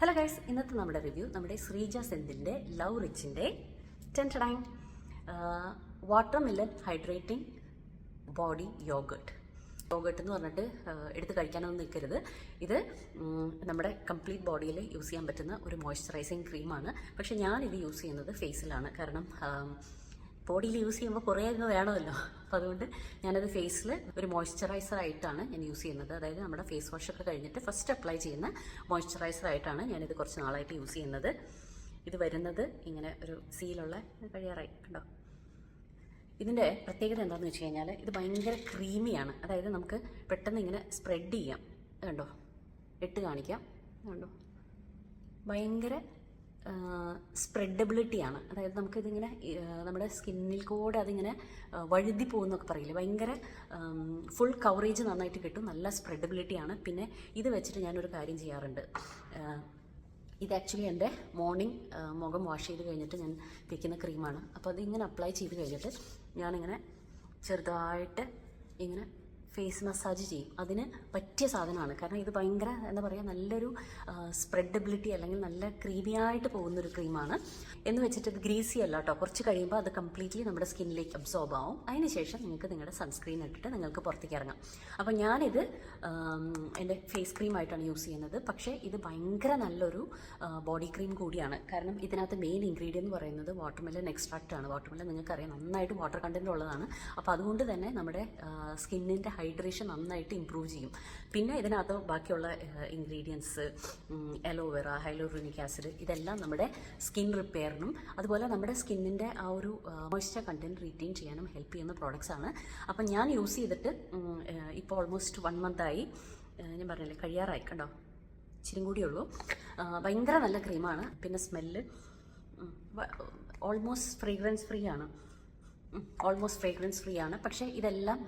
Hello guys, ഇന്നത്തെ നമ്മുടെ review നമ്മുടെ ശ്രീജ സെന്തിൻ്റെ ലവ് റിച്ചിൻ്റെ watermelon hydrating body yogurt എന്ന് പറഞ്ഞിട്ട് എടുത്ത് കഴിക്കാനൊന്നും നിൽക്കരുത്. ഇത് നമ്മുടെ കംപ്ലീറ്റ് ബോഡിയിൽ യൂസ് ചെയ്യാൻ പറ്റുന്ന ഒരു മോയ്സ്ചറൈസിങ് ക്രീമാണ്. പക്ഷേ ഞാനിത് യൂസ് ചെയ്യുന്നത് ഫേസിലാണ്. കാരണം ബോഡിയിൽ യൂസ് ചെയ്യുമ്പോൾ കുറേ അങ്ങ് വേണമല്ലോ. അപ്പോൾ അതുകൊണ്ട് ഞാനത് ഫേസിൽ ഒരു മോയ്സ്ചറൈസറായിട്ടാണ് ഞാൻ യൂസ് ചെയ്യുന്നത്. അതായത് നമ്മുടെ ഫേസ് വാഷൊക്കെ കഴിഞ്ഞിട്ട് ഫസ്റ്റ് അപ്ലൈ ചെയ്യുന്ന മോയ്സ്ചറൈസറായിട്ടാണ് ഞാനിത് കുറച്ച് നാളായിട്ട് യൂസ് ചെയ്യുന്നത്. ഇത് വരുന്നത് ഇങ്ങനെ ഒരു സീലുള്ള കഴിയാറായി കണ്ടോ. ഇതിൻ്റെ പ്രത്യേകത എന്താണെന്ന് വെച്ച് കഴിഞ്ഞാൽ ഇത് ഭയങ്കര ക്രീമിയാണ്. അതായത് നമുക്ക് പെട്ടെന്ന് ഇങ്ങനെ സ്പ്രെഡ് ചെയ്യാം. കണ്ടോ, ഇട്ട് കാണിക്കാം. കണ്ടോ, ഭയങ്കര സ്പ്രെഡബിലിറ്റിയാണ്. അതായത് നമുക്കിതിങ്ങനെ നമ്മുടെ സ്കിന്നിൽ കൂടെ അതിങ്ങനെ വഴുതി പോകുന്നൊക്കെ പറയില്ലേ, ഭയങ്കര ഫുൾ കവറേജ് നന്നായിട്ട് കിട്ടും. നല്ല സ്പ്രെഡബിലിറ്റിയാണ്. പിന്നെ ഇത് വെച്ചിട്ട് ഞാനൊരു കാര്യം ചെയ്യാറുണ്ട്. ഇത് ആക്ച്വലി എൻ്റെ മോർണിംഗ് മുഖം വാഷ് ചെയ്ത് കഴിഞ്ഞിട്ട് ഞാൻ വയ്ക്കുന്ന ക്രീമാണ്. അപ്പോൾ അതിങ്ങനെ അപ്ലൈ ചെയ്ത് കഴിഞ്ഞിട്ട് ഞാനിങ്ങനെ ചെറുതായിട്ട് ഇങ്ങനെ ഫേസ് മസാജ് ചെയ്യും. അതിന് പറ്റിയ സാധനമാണ്. കാരണം ഇത് ഭയങ്കര എന്താ പറയുക, നല്ലൊരു സ്പ്രെഡബിലിറ്റി അല്ലെങ്കിൽ നല്ല ക്രീമിയായിട്ട് പോകുന്നൊരു ക്രീമാണ്. എന്ന് വെച്ചിട്ട് ഇത് ഗ്രീസി അല്ല കേട്ടോ. കുറച്ച് കഴിയുമ്പോൾ അത് കംപ്ലീറ്റ്ലി നമ്മുടെ സ്കിന്നിലേക്ക് അബ്സോർബ് ആവും. അതിനുശേഷം നിങ്ങൾക്ക് നിങ്ങളുടെ സൺസ്ക്രീൻ ഇട്ടിട്ട് നിങ്ങൾക്ക് പുറത്തേക്ക് ഇറങ്ങാം. അപ്പോൾ ഞാനിത് എൻ്റെ ഫേസ് ക്രീമായിട്ടാണ് യൂസ് ചെയ്യുന്നത്. പക്ഷേ ഇത് ഭയങ്കര നല്ലൊരു ബോഡി ക്രീം കൂടിയാണ്. കാരണം ഇതിനകത്ത് മെയിൻ ഇൻഗ്രീഡിയൻ്റ് എന്ന് പറയുന്നത് വാട്ടർമെലൺ എക്സ്ട്രാക്റ്റ് ആണ്. വാട്ടർമെലൺ നിങ്ങൾക്കറിയാം നന്നായിട്ട് വാട്ടർ കണ്ടൻറ്റ് ഉള്ളതാണ്. അപ്പോൾ അതുകൊണ്ട് തന്നെ നമ്മുടെ സ്കിന്നിൻ്റെ ഹൈഡ്രേഷൻ നന്നായിട്ട് ഇമ്പ്രൂവ് ചെയ്യും. പിന്നെ ഇതിനകത്ത് ബാക്കിയുള്ള ഇൻഗ്രീഡിയൻസ് അലോവേറ, ഹൈലോറോണിക് ആസിഡ്, ഇതെല്ലാം നമ്മുടെ സ്കിൻ റിപ്പയറിനും അതുപോലെ നമ്മുടെ സ്കിന്നിൻ്റെ ആ ഒരു മോയ്സ്ചർ കണ്ടൻറ്റ് റീറ്റെയിൻ ചെയ്യാനും ഹെൽപ്പ് ചെയ്യുന്ന പ്രോഡക്റ്റ്സ് ആണ്. അപ്പം ഞാൻ യൂസ് ചെയ്തിട്ട് ഇപ്പോൾ ഓൾമോസ്റ്റ് 1 മന്തായി. ഞാൻ പറഞ്ഞില്ലേ കഴിയാറായി കണ്ടോ, ഇച്ചിരി കൂടിയുള്ളൂ. ഭയങ്കര നല്ല ക്രീമാണ്. പിന്നെ സ്മെല്ല് ഓൾമോസ്റ്റ് ഫ്രേഗ്രൻസ് ഫ്രീ ആണ്. പക്ഷേ ഇതെല്ലാം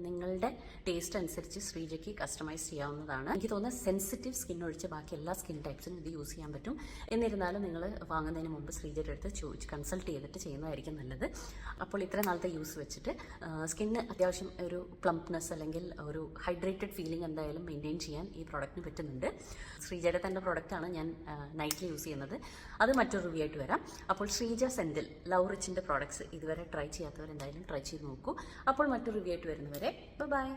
നിങ്ങളുടെ ടേസ്റ്റ് അനുസരിച്ച് ശ്രീജയ്ക്ക് കസ്റ്റമൈസ് ചെയ്യാവുന്നതാണ്. എനിക്ക് തോന്നുന്നത് സെൻസിറ്റീവ് സ്കിൻ ഒഴിച്ച് ബാക്കി എല്ലാ സ്കിൻ ടൈപ്സിനും ഇത് യൂസ് ചെയ്യാൻ പറ്റും. എന്നിരുന്നാലും നിങ്ങൾ വാങ്ങുന്നതിന് മുമ്പ് ശ്രീജയുടെ അടുത്ത് കൺസൾട്ട് ചെയ്തിട്ട് ചെയ്യുന്നതായിരിക്കും നല്ലത്. അപ്പോൾ ഇത്ര നാളത്തെ യൂസ് വെച്ചിട്ട് സ്കിന്ന് അത്യാവശ്യം ഒരു പ്ലംപ്നെസ് അല്ലെങ്കിൽ ഒരു ഹൈഡ്രേറ്റഡ് ഫീലിംഗ് എന്തായാലും മെയിൻറ്റെയിൻ ചെയ്യാൻ ഈ പ്രോഡക്റ്റിന് പറ്റുന്നുണ്ട്. ശ്രീജയുടെ തന്നെ പ്രോഡക്റ്റാണ് ഞാൻ നൈറ്റിൽ യൂസ് ചെയ്യുന്നത്. അത് മറ്റൊരു റിവ്യൂ ആയിട്ട് വരാം. അപ്പോൾ ശ്രീജ സെന്തിൽ ലവ് റിച്ചിൻ്റെ പ്രോഡക്ട്സ് ഇതുവരെ ട്രൈ ചെയ്യാത്തവർ എന്തായാലും ട്രൈ ചെയ്ത് നോക്കൂ. അപ്പോൾ മറ്റൊരു റിവ്യൂ ആയിട്ട് വരുന്നവരെ ബൈ.